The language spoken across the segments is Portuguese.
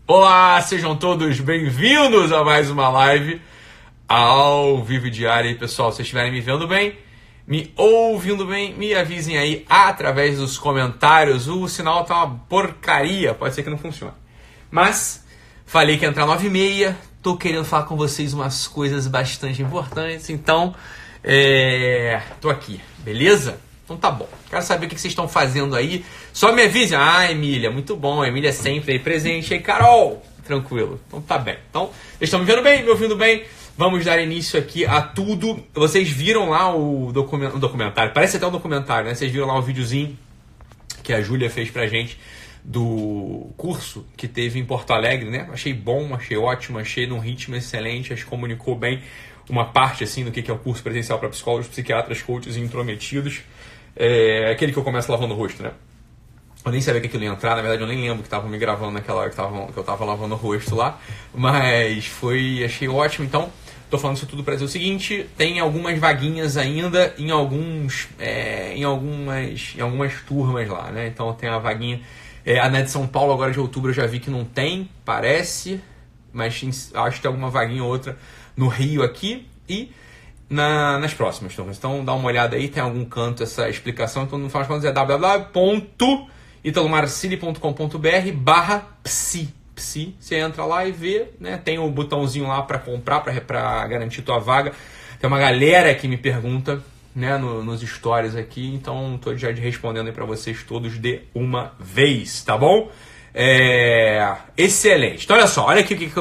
Olá, sejam todos bem-vindos a mais uma live ao vivo diário. E pessoal, se vocês estiverem me vendo bem, me ouvindo bem, me avisem aí através dos comentários. O sinal tá uma porcaria, pode ser que não funcione. Mas falei que ia entrar 9h30, tô querendo falar com vocês umas coisas bastante importantes, então tô aqui, beleza? Então tá bom. Quero saber o que vocês estão fazendo aí. Só me avisem. Ah, Emília, muito bom. A Emília é sempre aí presente. E aí, Carol? Tranquilo. Então tá bem. Então, vocês estão me vendo bem? Me ouvindo bem? Vamos dar início aqui a tudo. Vocês viram lá o documentário. Parece até um documentário, né? Vocês viram lá o videozinho que a Júlia fez pra gente do curso que teve em Porto Alegre, né? Achei bom, achei ótimo, achei num ritmo excelente. Acho que comunicou bem uma parte, assim, do que é o curso presencial para psicólogos, psiquiatras, coaches e intrometidos. É aquele que eu começo lavando o rosto, né? Eu nem sabia que aquilo ia entrar, na verdade eu nem lembro que estavam me gravando naquela hora que eu tava lavando o rosto lá, mas achei ótimo. Então, tô falando isso tudo para dizer o seguinte: tem algumas vaguinhas ainda em algumas turmas lá, né? Então tem a vaguinha, a de São Paulo agora de outubro eu já vi que não tem, parece, mas acho que tem alguma vaguinha ou outra no Rio aqui e nas próximas turmas. Então dá uma olhada aí, tem algum canto essa explicação. Então no final das contas é www.italomarcili.com.br/psi. Você entra lá e vê, né? Tem o botãozinho lá para comprar, para garantir tua vaga. Tem uma galera que me pergunta, né, nos stories aqui, então tô já respondendo aí para vocês todos de uma vez, tá bom? Excelente. Então olha só, olha aqui o que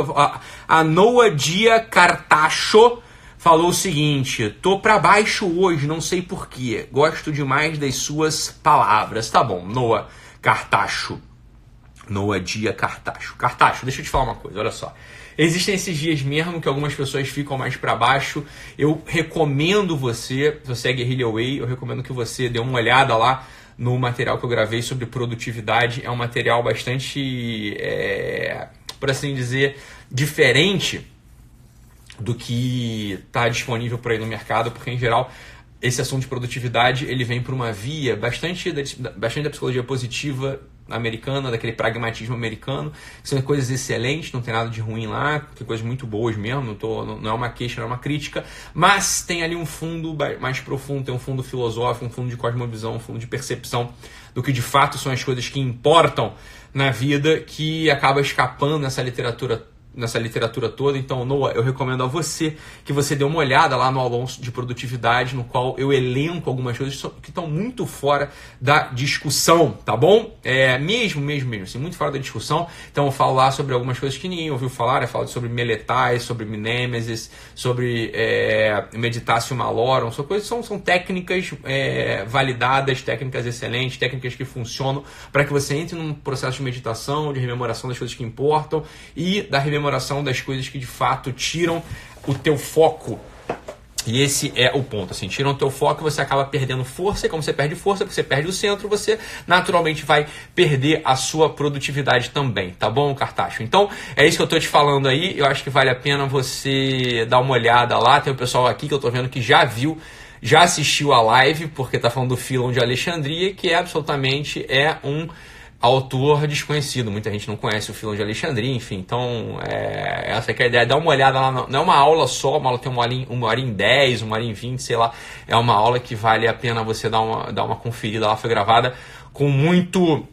a Noa Dia Cartacho falou o seguinte: tô pra baixo hoje, não sei porquê. Gosto demais das suas palavras. Tá bom, Noa Cartacho. Noa Dia Cartacho. Cartacho, deixa eu te falar uma coisa, olha só. Existem esses dias mesmo que algumas pessoas ficam mais pra baixo. Eu recomendo se você é Guerrilla Way, eu recomendo que você dê uma olhada lá no material que eu gravei sobre produtividade. É um material bastante, por assim dizer, diferente do que está disponível por aí no mercado, porque em geral esse assunto de produtividade ele vem por uma via bastante da psicologia positiva americana, daquele pragmatismo americano, que são coisas excelentes, não tem nada de ruim lá, tem coisas muito boas mesmo, não é uma queixa, não é uma crítica, mas tem ali um fundo mais profundo, tem um fundo filosófico, um fundo de cosmovisão, um fundo de percepção do que de fato são as coisas que importam na vida, que acaba escapando nessa literatura toda. Então, Noah, eu recomendo a você que você dê uma olhada lá no aulão de produtividade, no qual eu elenco algumas coisas que estão muito fora da discussão, tá bom? Mesmo, assim, muito fora da discussão. Então, eu falo lá sobre algumas coisas que ninguém ouviu falar. Eu falo sobre Meletais, sobre Mnemesis, sobre Meditatio Malorum. São técnicas validadas, técnicas excelentes, técnicas que funcionam para que você entre num processo de meditação, de rememoração das coisas que importam e da rememoração das coisas que de fato tiram o teu foco. E esse é o ponto, assim, tiram o teu foco e você acaba perdendo força, e como você perde força, porque você perde o centro, você naturalmente vai perder a sua produtividade também, tá bom, Cartacho? Então, é isso que eu tô te falando aí. Eu acho que vale a pena você dar uma olhada lá. Tem o pessoal aqui que eu tô vendo que já assistiu a live, porque tá falando do Philon de Alexandria, que absolutamente um autor desconhecido, muita gente não conhece o Philon de Alexandria, enfim, então essa é a ideia. Dá uma olhada lá, não é uma aula só, uma aula tem uma hora em 10, uma hora em 20, sei lá, é uma aula que vale a pena você dar uma conferida. Ela foi gravada com muita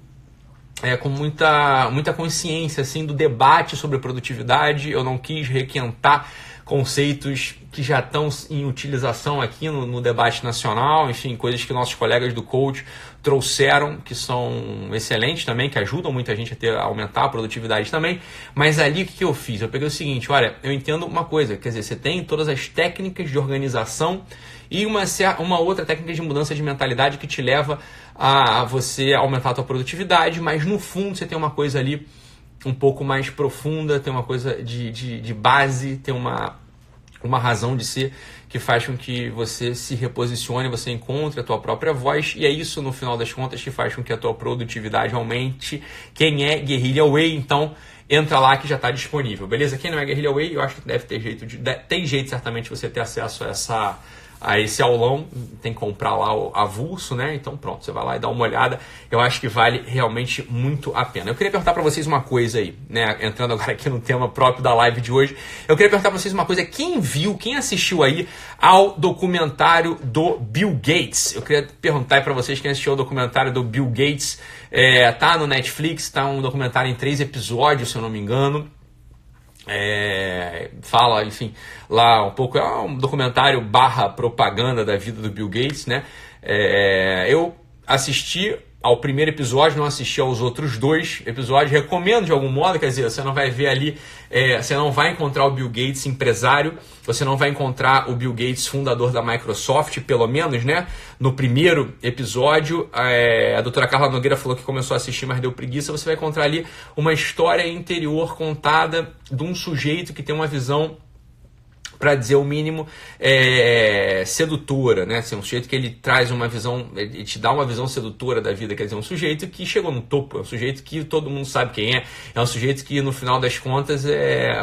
consciência, assim, do debate sobre produtividade. Eu não quis requentar conceitos que já estão em utilização aqui no debate nacional, enfim, coisas que nossos colegas do coach trouxeram, que são excelentes também, que ajudam muita gente a aumentar a produtividade também. Mas ali o que eu fiz? Eu peguei o seguinte: olha, eu entendo uma coisa, quer dizer, você tem todas as técnicas de organização e uma outra técnica de mudança de mentalidade que te leva a você aumentar a tua produtividade, mas no fundo você tem uma coisa ali um pouco mais profunda, tem uma coisa de base, tem uma razão de ser que faz com que você se reposicione, você encontre a tua própria voz, e é isso, no final das contas, que faz com que a tua produtividade aumente. Quem é Guerrilla Way, então, entra lá que já está disponível, beleza? Quem não é Guerrilla Way, eu acho que deve ter jeito, tem jeito certamente de você ter acesso a esse aulão, tem que comprar lá o avulso, né? Então pronto, você vai lá e dá uma olhada. Eu acho que vale realmente muito a pena. Eu queria perguntar para vocês uma coisa aí, né? Entrando agora aqui no tema próprio da live de hoje, eu queria perguntar para vocês uma coisa. Quem assistiu aí ao documentário do Bill Gates? Eu queria perguntar aí para vocês quem assistiu ao documentário do Bill Gates. Tá no Netflix, tá um documentário em 3 episódios, se eu não me engano. Fala, enfim, lá um pouco, é um documentário / propaganda da vida do Bill Gates, né? Eu assisti ao primeiro episódio, não assisti aos outros 2 episódios, recomendo de algum modo, quer dizer, você não vai ver ali, você não vai encontrar o Bill Gates empresário, você não vai encontrar o Bill Gates fundador da Microsoft, pelo menos, né? No primeiro episódio, a doutora Carla Nogueira falou que começou a assistir, mas deu preguiça. Você vai encontrar ali uma história interior contada de um sujeito que tem uma visão, para dizer o mínimo, sedutora, né? Assim, um sujeito que ele traz uma visão, ele te dá uma visão sedutora da vida, quer dizer, um sujeito que chegou no topo, é um sujeito que todo mundo sabe quem é um sujeito que no final das contas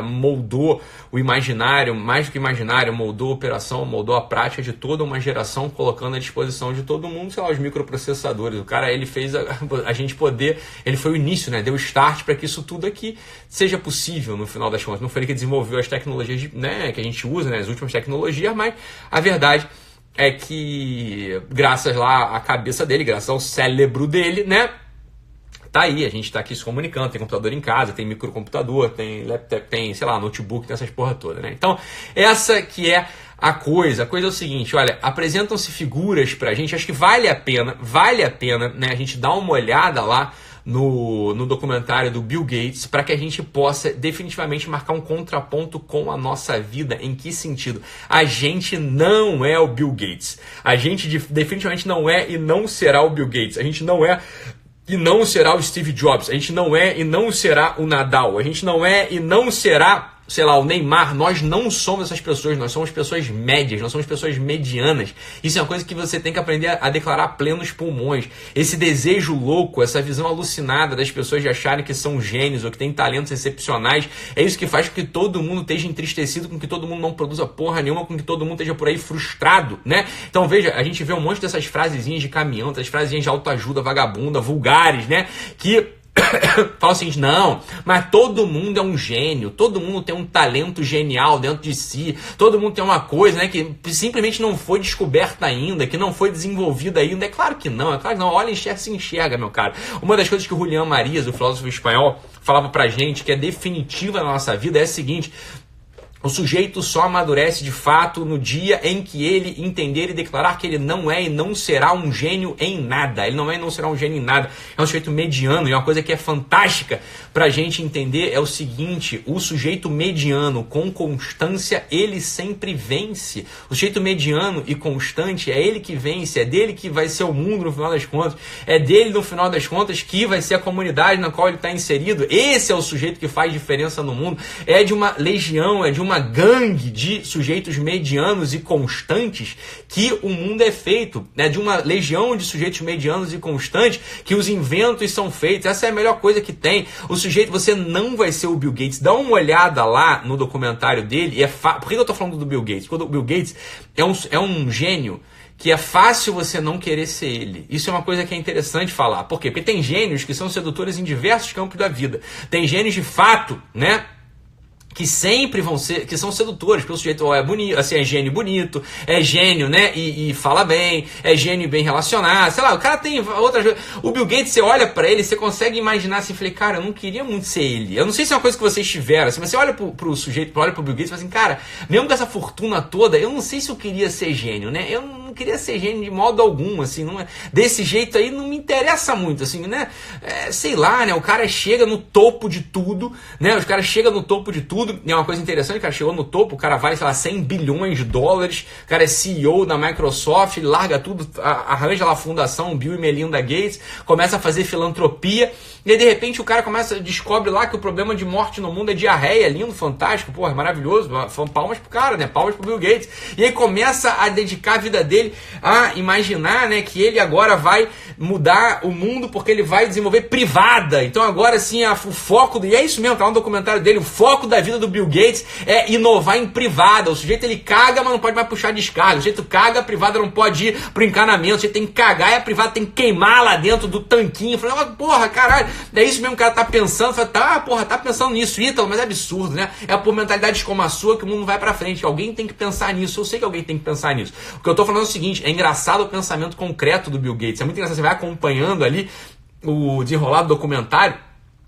moldou o imaginário, mais do que imaginário, moldou a operação, moldou a prática de toda uma geração, colocando à disposição de todo mundo, sei lá, os microprocessadores. O cara, ele fez a gente poder, ele foi o início, né? Deu o start para que isso tudo aqui seja possível no final das contas. Não foi ele que desenvolveu as tecnologias, né, que a gente usa, né, as últimas tecnologias, mas a verdade é que graças lá à cabeça dele, graças ao cérebro dele, né, tá aí, a gente tá aqui se comunicando, tem computador em casa, tem microcomputador, tem laptop, tem, sei lá, notebook, tem essas porra toda, né? Então, essa que é a coisa é o seguinte, olha, apresentam-se figuras pra gente, acho que vale a pena, né, a gente dar uma olhada lá no documentário do Bill Gates, para que a gente possa definitivamente marcar um contraponto com a nossa vida. Em que sentido? A gente não é o Bill Gates. A gente definitivamente não é e não será o Bill Gates. A gente não é e não será o Steve Jobs. A gente não é e não será o Nadal. A gente não é e não será, sei lá, o Neymar. Nós não somos essas pessoas, nós somos pessoas médias, nós somos pessoas medianas. Isso é uma coisa que você tem que aprender a declarar a plenos pulmões. Esse desejo louco, essa visão alucinada das pessoas de acharem que são gênios ou que têm talentos excepcionais, é isso que faz com que todo mundo esteja entristecido, com que todo mundo não produza porra nenhuma, com que todo mundo esteja por aí frustrado, né? Então veja, a gente vê um monte dessas frasezinhas de caminhão, dessas frasezinhas de autoajuda vagabunda, vulgares, né? Que fala o seguinte, não, mas todo mundo é um gênio, todo mundo tem um talento genial dentro de si, todo mundo tem uma coisa, né, que simplesmente não foi descoberta ainda, que não foi desenvolvida ainda. É claro que não, olha, se enxerga, meu cara. Uma das coisas que o Julián Marías, o filósofo espanhol, falava pra gente, que é definitiva na nossa vida, é a seguinte: o sujeito só amadurece de fato no dia em que ele entender e declarar que ele não é e não será um gênio em nada. Ele não é e não será um gênio em nada. É um sujeito mediano, e uma coisa que é fantástica pra gente entender é o seguinte: o sujeito mediano com constância, ele sempre vence. O sujeito mediano e constante é ele que vence, é dele que vai ser o mundo no final das contas, é dele no final das contas que vai ser a comunidade na qual ele está inserido. Esse é o sujeito que faz diferença no mundo. É de uma legião, é de uma gangue de sujeitos medianos e constantes que o mundo é feito, né? De uma legião de sujeitos medianos e constantes que os inventos são feitos. Essa é a melhor coisa que tem. O sujeito, você não vai ser o Bill Gates. Dá uma olhada lá no documentário dele. Por que eu tô falando do Bill Gates? Porque o Bill Gates é um gênio que é fácil você não querer ser ele. Isso é uma coisa que é interessante falar. Por quê? Porque tem gênios que são sedutores em diversos campos da vida. Tem gênios de fato, né, que sempre vão ser, que são sedutores, porque o sujeito é bonito, assim, é gênio bonito, é gênio, né, e fala bem, é gênio bem relacionado, sei lá, o cara tem outras coisas. O Bill Gates, você olha pra ele, você consegue imaginar assim, falei, cara, eu não queria muito ser ele. Eu não sei se é uma coisa que vocês tiveram, assim, mas você olha pro sujeito, olha pro Bill Gates e fala assim, cara, mesmo com essa fortuna toda, eu não sei se eu queria ser gênio, né, eu não queria ser gênio de modo algum, assim, não é, desse jeito aí não me interessa muito, assim, né, sei lá, né, o cara chega no topo de tudo, né, os caras chegam no topo de tudo. E é uma coisa interessante, o cara chegou no topo, o cara vale, sei lá, 100 bilhões de dólares, o cara é CEO da Microsoft, ele larga tudo, arranja lá a fundação Bill e Melinda Gates, começa a fazer filantropia, e aí de repente o cara descobre lá que o problema de morte no mundo é diarreia, lindo, fantástico, porra, maravilhoso, palmas pro cara, né, palmas pro Bill Gates, e aí começa a dedicar a vida dele a imaginar, né, que ele agora vai mudar o mundo porque ele vai desenvolver privada, então agora sim o foco, e é isso mesmo, tá lá no documentário dele, o foco da vida vida do Bill Gates é inovar em privada. O sujeito ele caga, mas não pode mais puxar descarga. O sujeito caga, a privada não pode ir pro encanamento. O sujeito tem que cagar e a privada tem que queimar lá dentro do tanquinho. Eu falei, porra, caralho, é isso mesmo que o cara tá pensando. Eu falei, tá pensando nisso, Ítalo, mas é absurdo, né? É por mentalidade como a sua que o mundo vai pra frente. Alguém tem que pensar nisso. Eu sei que alguém tem que pensar nisso. O que eu tô falando é o seguinte, é engraçado o pensamento concreto do Bill Gates. É muito engraçado, você vai acompanhando ali o desenrolar do documentário,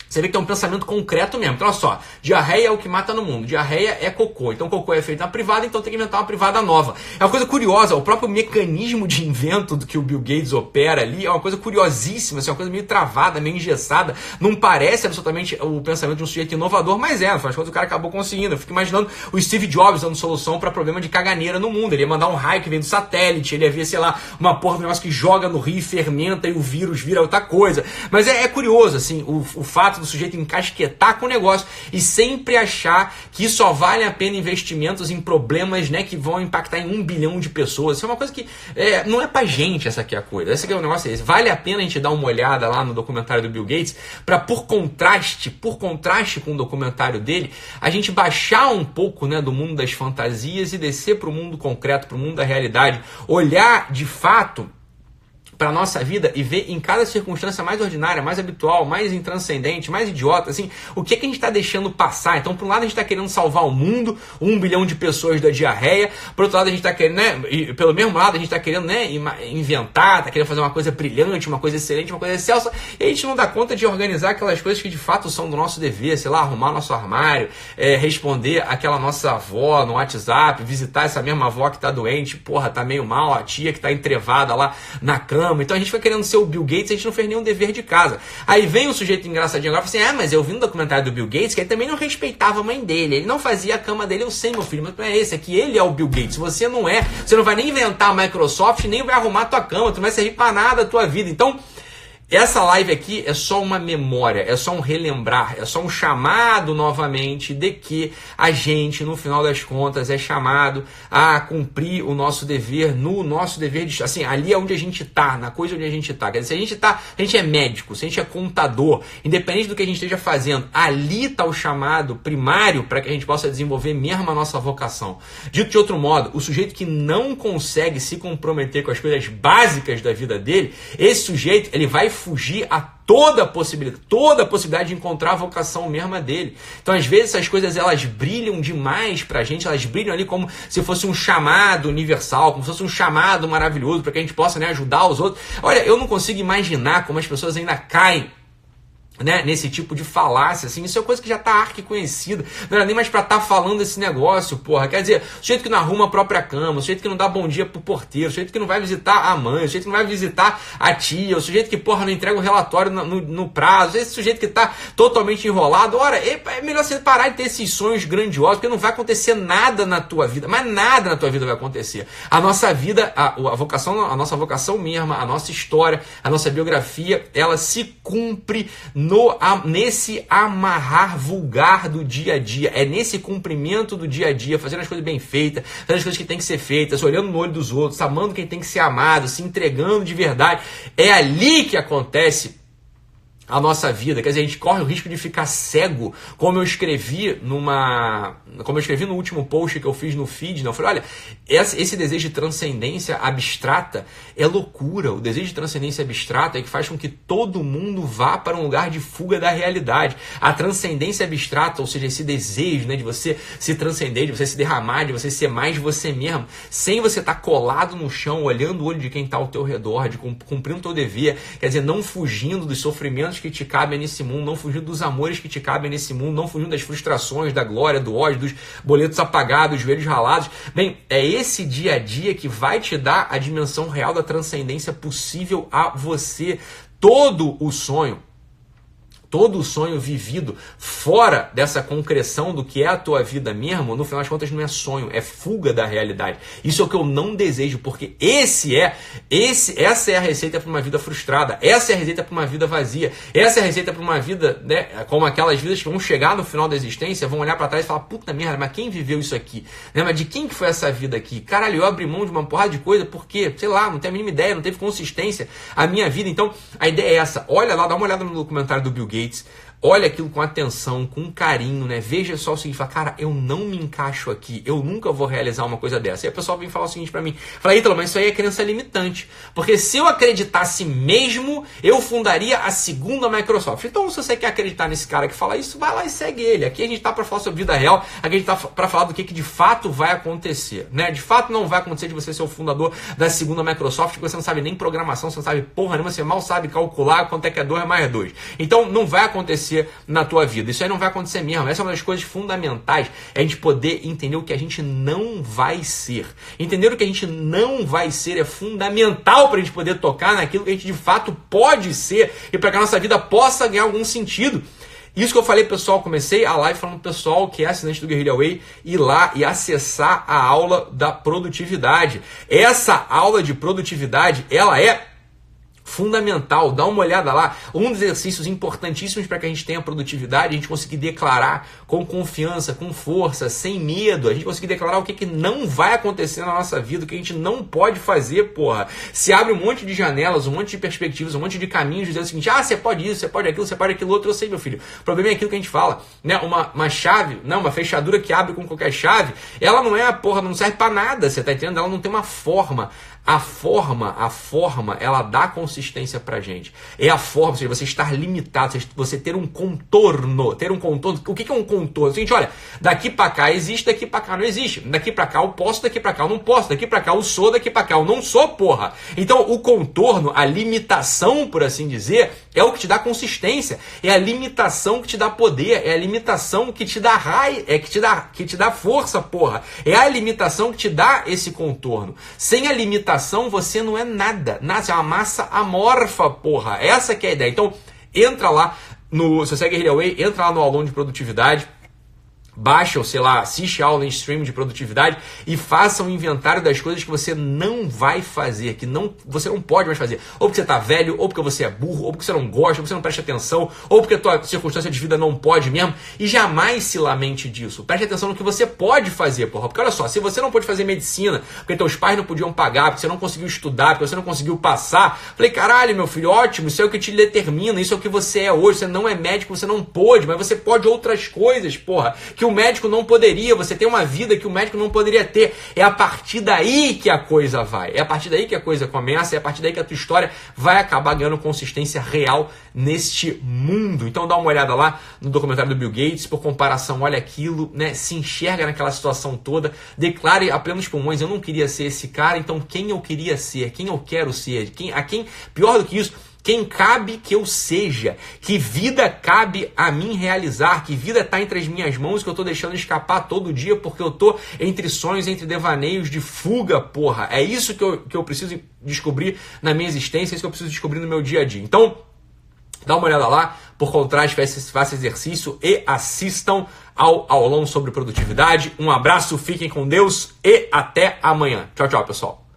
você vê que tem um pensamento concreto mesmo. Então, olha só, diarreia é o que mata no mundo. Diarreia é cocô. Então, cocô é feito na privada, então tem que inventar uma privada nova. É uma coisa curiosa. O próprio mecanismo de invento do que o Bill Gates opera ali é uma coisa curiosíssima, assim, uma coisa meio travada, meio engessada. Não parece absolutamente o pensamento de um sujeito inovador, mas é. No final das contas, o cara acabou conseguindo. Eu fico imaginando o Steve Jobs dando solução para problema de caganeira no mundo. Ele ia mandar um raio que vem do satélite, ele ia ver, sei lá, uma porra do negócio que joga no rio, fermenta e o vírus vira outra coisa. Mas é curioso, assim, o fato do sujeito encasquetar com o negócio e sempre achar que só vale a pena investimentos em problemas, né, que vão impactar em 1 bilhão de pessoas. Isso é uma coisa que não é pra gente, essa aqui é a coisa. Esse aqui é o negócio. Vale a pena a gente dar uma olhada lá no documentário do Bill Gates para, por contraste com o documentário dele, a gente baixar um pouco, né, do mundo das fantasias e descer pro mundo concreto, pro mundo da realidade. Olhar de fato para a nossa vida e ver em cada circunstância mais ordinária, mais habitual, mais intranscendente, mais idiota, assim, o que a gente está deixando passar. Então, por um lado, a gente está querendo salvar o mundo, 1 bilhão de pessoas da diarreia, por outro lado, a gente está querendo, né, e pelo mesmo lado, a gente está querendo, né, inventar, está querendo fazer uma coisa brilhante, uma coisa excelente, uma coisa excelsa, e a gente não dá conta de organizar aquelas coisas que de fato são do nosso dever, sei lá, arrumar nosso armário, responder aquela nossa avó no WhatsApp, visitar essa mesma avó que está doente, porra, tá meio mal, a tia que está entrevada lá na cama. Então a gente foi querendo ser o Bill Gates, a gente não fez nenhum dever de casa. Aí vem o sujeito engraçadinho agora e fala assim, mas eu vi no documentário do Bill Gates que ele também não respeitava a mãe dele, ele não fazia a cama dele. Eu sei, meu filho, mas não é esse, é que ele é o Bill Gates, você não é, você não vai nem inventar a Microsoft, nem vai arrumar a tua cama, tu não vai servir pra nada a tua vida. Então, essa live aqui é só uma memória, é só um relembrar, é só um chamado novamente de que a gente, no final das contas, é chamado a cumprir o nosso dever, no nosso dever de, assim, ali é onde a gente tá, na coisa onde a gente tá. Quer dizer, se a gente é médico, se a gente é contador, independente do que a gente esteja fazendo, ali tá o chamado primário para que a gente possa desenvolver mesmo a nossa vocação. Dito de outro modo, o sujeito que não consegue se comprometer com as coisas básicas da vida dele, esse sujeito, ele vai fugir a toda a possibilidade de encontrar a vocação mesma dele. Então, às vezes, essas coisas elas brilham demais pra gente, elas brilham ali como se fosse um chamado universal, como se fosse um chamado maravilhoso para que a gente possa, né, ajudar os outros. Olha, eu não consigo imaginar como as pessoas ainda caem, né, nesse tipo de falácia, assim, isso é coisa que já tá arquiconhecida, não era nem mais pra estar falando esse negócio, porra, quer dizer, o sujeito que não arruma a própria cama, o sujeito que não dá bom dia pro porteiro, o sujeito que não vai visitar a mãe, o sujeito que não vai visitar a tia, o sujeito que, porra, não entrega o relatório no prazo, esse sujeito que tá totalmente enrolado. Ora, é melhor você parar de ter esses sonhos grandiosos, porque não vai acontecer nada na tua vida, mas nada na tua vida vai acontecer. A nossa vida, a nossa vocação mesma, a nossa história, a nossa biografia, ela se cumpre nesse amarrar vulgar do dia a dia, é nesse cumprimento do dia a dia, fazendo as coisas bem feitas, fazendo as coisas que tem que ser feitas, olhando no olho dos outros, amando quem tem que ser amado, se entregando de verdade. É ali que acontece a nossa vida. Quer dizer, a gente corre o risco de ficar cego, como eu escrevi no último post que eu fiz no feed, né? Eu falei, olha, esse desejo de transcendência abstrata é loucura. O desejo de transcendência abstrata é que faz com que todo mundo vá para um lugar de fuga da realidade. A transcendência abstrata, ou seja, esse desejo, né, de você se transcender, de você se derramar, de você ser mais você mesmo, sem você estar colado no chão, olhando o olho de quem está ao teu redor, de cumprindo o teu dever, quer dizer, não fugindo dos sofrimentos que te cabem nesse mundo, não fugindo dos amores que te cabem nesse mundo, não fugindo das frustrações, da glória, do ódio, dos boletos apagados, dos joelhos ralados. Bem, é esse dia a dia que vai te dar a dimensão real da transcendência possível a você. Todo o sonho vivido fora dessa concreção do que é a tua vida mesmo, no final das contas não é sonho, é fuga da realidade. Isso é o que eu não desejo, porque essa é a receita para uma vida frustrada, essa é a receita para uma vida vazia, essa é a receita para uma vida, né, como aquelas vidas que vão chegar no final da existência, vão olhar para trás e falar, puta merda, mas quem viveu isso aqui? Né, mas de quem que foi essa vida aqui? Caralho, eu abri mão de uma porrada de coisa, porque, sei lá, não tenho a mínima ideia, não teve consistência a minha vida. Então, a ideia é essa, olha lá, dá uma olhada no documentário do Bill Gates, olha aquilo com atenção, com carinho, né? Veja só o seguinte, fala, cara, eu não me encaixo aqui, eu nunca vou realizar uma coisa dessa. E a pessoa vem falar o seguinte pra mim, fala, Ítalo, mas isso aí é crença limitante, porque se eu acreditasse mesmo, eu fundaria a segunda Microsoft. Então, se você quer acreditar nesse cara que fala isso, vai lá e segue ele. Aqui a gente tá pra falar sobre vida real, aqui a gente tá pra falar do que de fato vai acontecer, né? De fato não vai acontecer de você ser o fundador da segunda Microsoft, que você não sabe nem programação, você não sabe porra nenhuma, você mal sabe calcular quanto é que é 2 mais 2. Então, não vai acontecer na tua vida. Isso aí não vai acontecer mesmo. Essa é uma das coisas fundamentais, é a gente poder entender o que a gente não vai ser. Entender o que a gente não vai ser é fundamental para a gente poder tocar naquilo que a gente de fato pode ser e para que a nossa vida possa ganhar algum sentido. Isso que eu falei, pessoal, comecei a live falando pro pessoal que é assinante do Guerrilla Way ir lá e acessar a aula da produtividade. Essa aula de produtividade, ela é fundamental, dá uma olhada lá, um dos exercícios importantíssimos para que a gente tenha produtividade, a gente conseguir declarar com confiança, com força, sem medo, a gente conseguir declarar o que não vai acontecer na nossa vida, o que a gente não pode fazer, porra. Se abre um monte de janelas, um monte de perspectivas, um monte de caminhos, dizendo o seguinte, você pode isso, você pode aquilo outro, eu sei, meu filho. O problema é aquilo que a gente fala, né? Uma chave, não, uma fechadura que abre com qualquer chave, ela não é a porra, não serve para nada, você tá entendendo? Ela não tem uma forma. A forma, ela dá consistência pra gente. É a forma, ou seja, você estar limitado, você ter um contorno. O que é um contorno? É o seguinte, olha, daqui pra cá existe, daqui pra cá não existe. Daqui pra cá eu posso, daqui pra cá eu não posso. Daqui pra cá eu sou, daqui pra cá eu não sou, porra. Então, o contorno, a limitação, por assim dizer, é o que te dá consistência. É a limitação que te dá poder. É a limitação que te dá raio, que te dá força, porra. É a limitação que te dá esse contorno. Sem a limitação, você não é nada. Nasce uma massa amorfa, porra. Essa que é a ideia. Então, entra lá no... Se você é Guerrilla Way, entra lá no aulão de produtividade. Baixa, ou sei lá, assiste a aula em stream de produtividade e faça um inventário das coisas que você não vai fazer, que você não pode mais fazer. Ou porque você tá velho, ou porque você é burro, ou porque você não gosta, ou porque você não presta atenção, ou porque a tua circunstância de vida não pode mesmo. E jamais se lamente disso. Preste atenção no que você pode fazer, porra. Porque olha só, se você não pôde fazer medicina, porque teus pais não podiam pagar, porque você não conseguiu estudar, porque você não conseguiu passar, falei, caralho, meu filho, ótimo, isso é o que te determina, isso é o que você é hoje. Você não é médico, você não pôde, mas você pode outras coisas, porra, que o médico não poderia, você tem uma vida que o médico não poderia ter. É a partir daí que a coisa vai, é a partir daí que a coisa começa, é a partir daí que a tua história vai acabar ganhando consistência real neste mundo. Então dá uma olhada lá no documentário do Bill Gates, por comparação, olha aquilo, né? Se enxerga naquela situação toda, declare a plenos pulmões, eu não queria ser esse cara, então quem eu queria ser, quem eu quero ser, pior do que isso, quem cabe que eu seja, que vida cabe a mim realizar, que vida está entre as minhas mãos que eu estou deixando escapar todo dia porque eu estou entre sonhos, entre devaneios de fuga, porra. É isso que eu preciso descobrir na minha existência, é isso que eu preciso descobrir no meu dia a dia. Então, dá uma olhada lá, por contraste, faça exercício e assistam ao aulão sobre produtividade. Um abraço, fiquem com Deus e até amanhã. Tchau, tchau, pessoal.